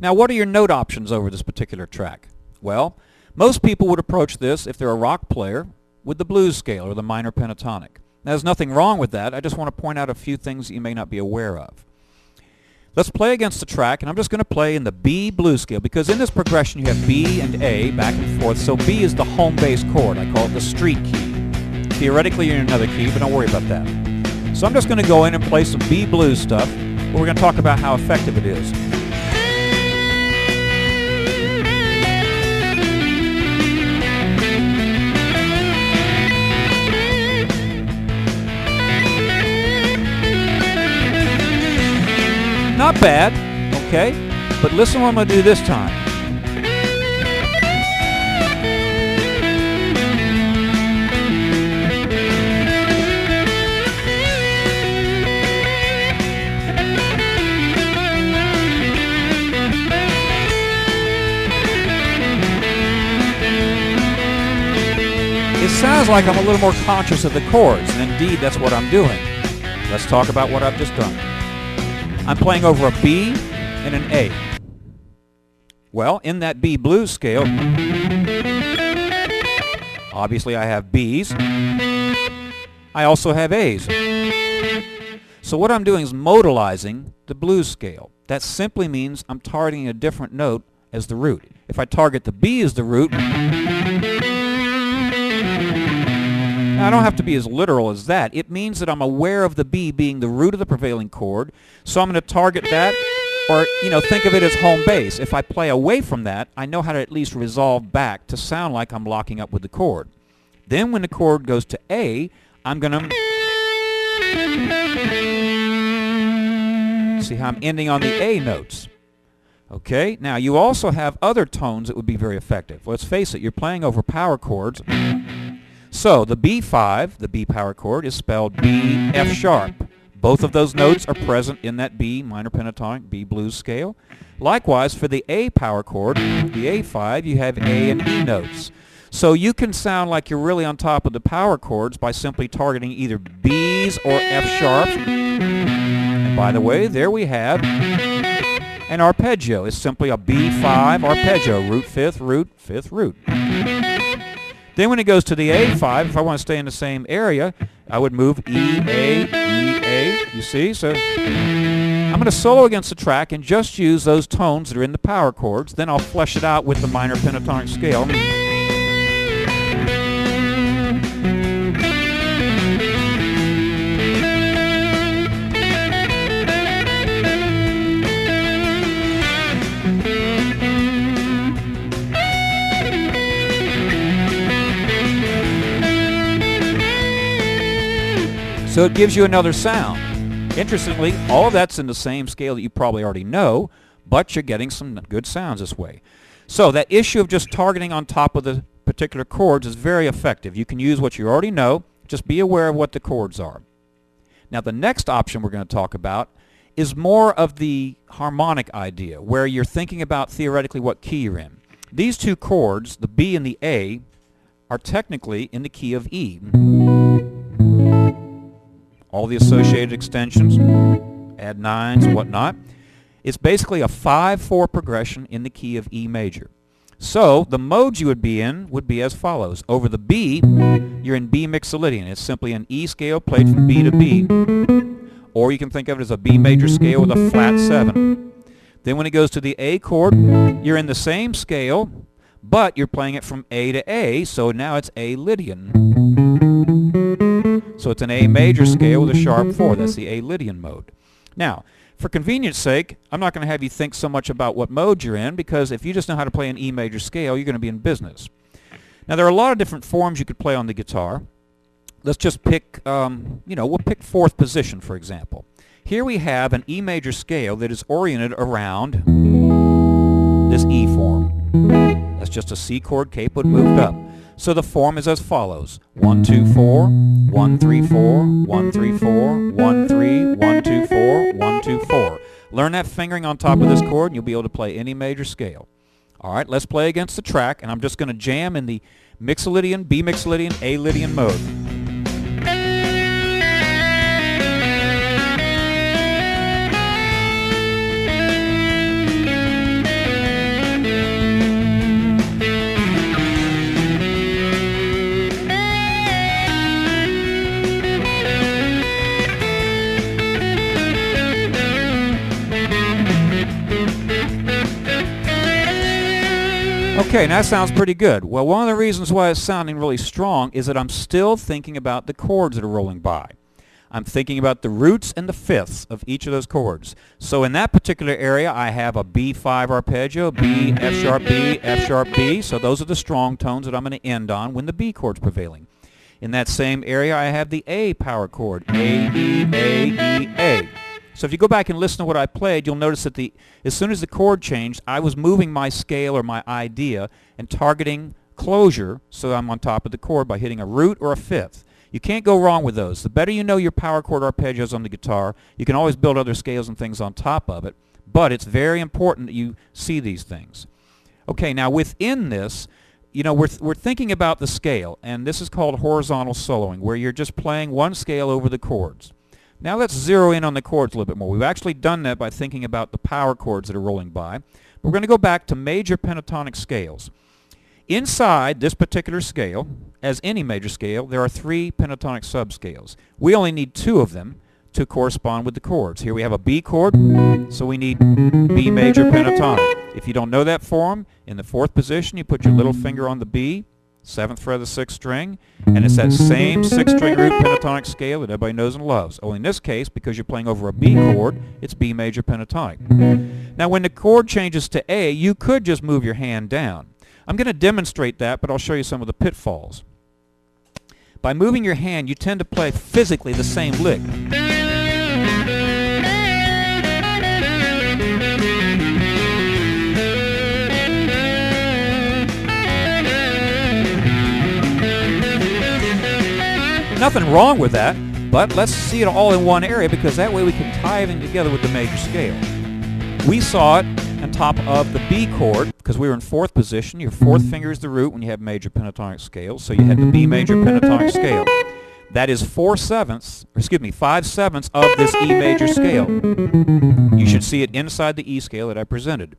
Now, what are your note options over this particular track? Well, most people would approach this, if they're a rock player, with the blues scale or the minor pentatonic. Now, there's nothing wrong with that. I just want to point out a few things that you may not be aware of. Let's play against the track, and I'm just going to play in the B blues scale, because in this progression you have B and A back and forth, so B is the home bass chord. I call it the street key. Theoretically, you're in another key, but don't worry about that. So I'm just going to go in and play some B blues stuff, where we're going to talk about how effective it is. Not bad, okay? But listen what I'm going to do this time. It sounds like I'm a little more conscious of the chords, and indeed that's what I'm doing. Let's talk about what I've just done. I'm playing over a B and an A. Well, in that B blues scale, obviously I have B's. I also have A's. So what I'm doing is modalizing the blues scale. That simply means I'm targeting a different note as the root. If I target the B as the root, now, I don't have to be as literal as that. It means that I'm aware of the B being the root of the prevailing chord, so I'm going to target that, or, think of it as home bass. If I play away from that, I know how to at least resolve back to sound like I'm locking up with the chord. Then when the chord goes to A, I'm going to... See how I'm ending on the A notes. Okay, now you also have other tones that would be very effective. Let's face it, you're playing over power chords. So the B5, the B power chord, is spelled B, F sharp. Both of those notes are present in that B minor pentatonic, B blues scale. Likewise, for the A power chord, the A5, you have A and E notes. So you can sound like you're really on top of the power chords by simply targeting either B's or F sharps. And by the way, there we have an arpeggio. It's simply a B5 arpeggio, root, fifth, root. Then when it goes to the A5, if I want to stay in the same area, I would move E, A, you see? So I'm going to solo against the track and just use those tones that are in the power chords. Then I'll flesh it out with the minor pentatonic scale. So it gives you another sound. Interestingly, all of that's in the same scale that you probably already know, but you're getting some good sounds this way. So that issue of just targeting on top of the particular chords is very effective. You can use what you already know, just be aware of what the chords are. Now the next option we're going to talk about is more of the harmonic idea, where you're thinking about theoretically what key you're in. These two chords, the B and the A, are technically in the key of E. All the associated extensions, add nines and whatnot. It's basically a 5/4 progression in the key of E major. So the modes you would be in would be as follows. Over the B, you're in B mixolydian. It's simply an E scale played from B to B. Or you can think of it as a B major scale with a flat 7. Then when it goes to the A chord, you're in the same scale, but you're playing it from A to A, so now it's A Lydian. So it's an A major scale with a sharp 4. That's the A Lydian mode. Now, for convenience sake, I'm not going to have you think so much about what mode you're in, because if you just know how to play an E major scale, you're going to be in business. Now, there are a lot of different forms you could play on the guitar. Let's just pick, we'll pick fourth position, for example. Here we have an E major scale that is oriented around this E form. That's just a C chord capoed moved up. So the form is as follows: 1, 2, 4, 1, 3, 4, 1, 3, 4, 1, 3, 1, 2, 4, 1, 2, 4. Learn that fingering on top of this chord and you'll be able to play any major scale. All right, let's play against the track, and I'm just going to jam in the mixolydian, B mixolydian, A Lydian mode. Okay, now that sounds pretty good. Well, one of the reasons why it's sounding really strong is that I'm still thinking about the chords that are rolling by. I'm thinking about the roots and the fifths of each of those chords. So in that particular area, I have a B5 arpeggio, B, F sharp, B, F sharp, B. So those are the strong tones that I'm going to end on when the B chord's prevailing. In that same area, I have the A power chord, A, E, A, E, A. So if you go back and listen to what I played, you'll notice that as soon as the chord changed, I was moving my scale or my idea and targeting closure so I'm on top of the chord by hitting a root or a fifth. You can't go wrong with those. The better you know your power chord arpeggios on the guitar, you can always build other scales and things on top of it, but it's very important that you see these things. Okay, now within this, you know, we're thinking about the scale, and this is called horizontal soloing, where you're just playing one scale over the chords. Now let's zero in on the chords a little bit more. We've actually done that by thinking about the power chords that are rolling by. We're going to go back to major pentatonic scales. Inside this particular scale, as any major scale, there are 3 pentatonic subscales. We only need 2 of them to correspond with the chords. Here we have a B chord, so we need B major pentatonic. If you don't know that form, in the 4th position you put your little finger on the B, 7th fret of the 6th string, and it's that same 6-string root pentatonic scale that everybody knows and loves. Only in this case, because you're playing over a B chord, it's B major pentatonic. Now when the chord changes to A, you could just move your hand down. I'm going to demonstrate that, but I'll show you some of the pitfalls. By moving your hand, you tend to play physically the same lick. Nothing wrong with that, but let's see it all in one area because that way we can tie everything together with the major scale. We saw it on top of the B chord because we were in 4th position. Your 4th finger is the root when you have major pentatonic scales, so you had the B major pentatonic scale. That is 5/7 of this E major scale. You should see it inside the E scale that I presented.